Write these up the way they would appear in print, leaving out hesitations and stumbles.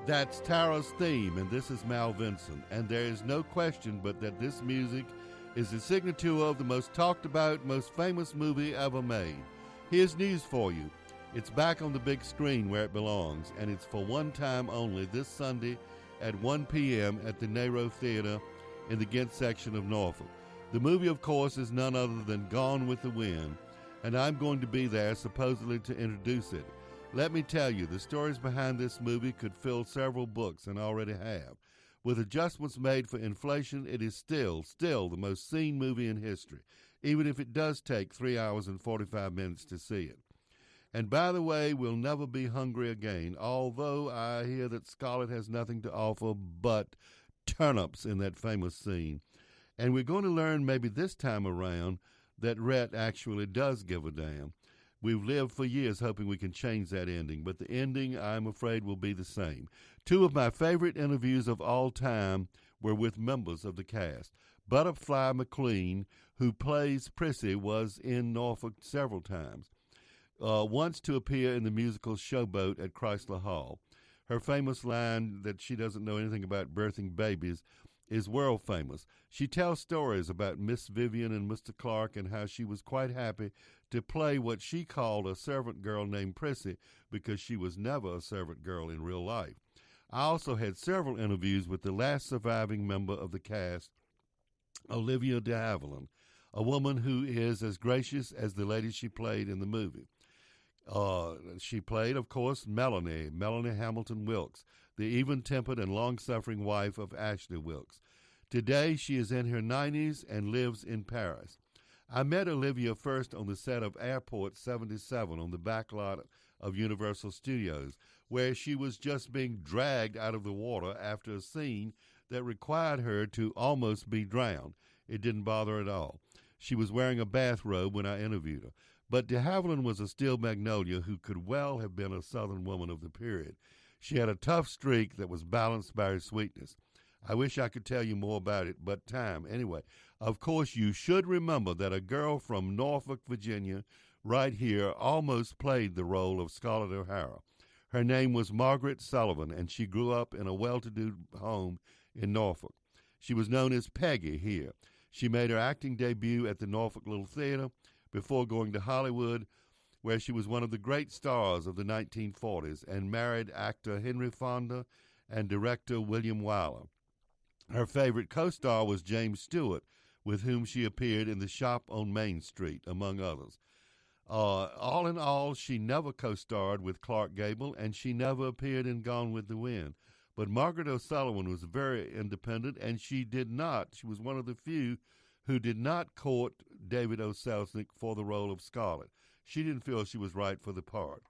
That's Tara's theme, and this is Mal Vincent. And there is no question but that this music is the signature of the most talked about, most famous movie ever made. Here's news for you. It's back on the big screen where it belongs, and it's for one time only this Sunday at 1 p.m. at the NARO Theater in the Ghent section of Norfolk. The movie, of course, is none other than Gone with the Wind, and I'm going to be there supposedly to introduce it. Let me tell you, the stories behind this movie could fill several books and already have. With adjustments made for inflation, it is still the most seen movie in history, even if it does take 3 hours and 45 minutes to see it. And by the way, we'll never be hungry again, although I hear that Scarlett has nothing to offer but turnips in that famous scene. And we're going to learn maybe this time around that Rhett actually does give a damn. We've lived for years hoping we can change that ending, but the ending, I'm afraid, will be the same. Two of my favorite interviews of all time were with members of the cast. Butterfly McLean, who plays Prissy, was in Norfolk several times, once to appear in the musical Showboat at Chrysler Hall. Her famous line that she doesn't know anything about birthing babies is world famous. She tells stories about Miss Vivian and Mr. Clark and how she was quite happy to play what she called a servant girl named Prissy because she was never a servant girl in real life. I also had several interviews with the last surviving member of the cast, Olivia de Havilland, a woman who is as gracious as the lady she played in the movie. She played, of course, Melanie Hamilton Wilkes, the even-tempered and long-suffering wife of Ashley Wilkes. Today, she is in her 90s and lives in Paris. I met Olivia first on the set of Airport 77 on the back lot of Universal Studios, where she was just being dragged out of the water after a scene that required her to almost be drowned. It didn't bother her at all. She was wearing a bathrobe when I interviewed her. But de Havilland was a steel magnolia who could well have been a Southern woman of the period. She had a tough streak that was balanced by her sweetness. I wish I could tell you more about it, but time. Anyway, of course, you should remember that a girl from Norfolk, Virginia, right here, almost played the role of Scarlett O'Hara. Her name was Margaret Sullivan, and she grew up in a well-to-do home in Norfolk. She was known as Peggy here. She made her acting debut at the Norfolk Little Theater before going to Hollywood, where she was one of the great stars of the 1940s and married actor Henry Fonda and director William Wyler. Her favorite co-star was James Stewart, with whom she appeared in The Shop on Main Street, among others. All in all, she never co-starred with Clark Gable, and she never appeared in Gone with the Wind. But Margaret O'Sullivan was very independent, and she was one of the few who did not court David O. Selznick for the role of Scarlett. She didn't feel she was right for the part.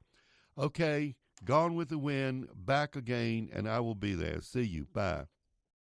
Okay, Gone with the Wind, back again, and I will be there. See you. Bye.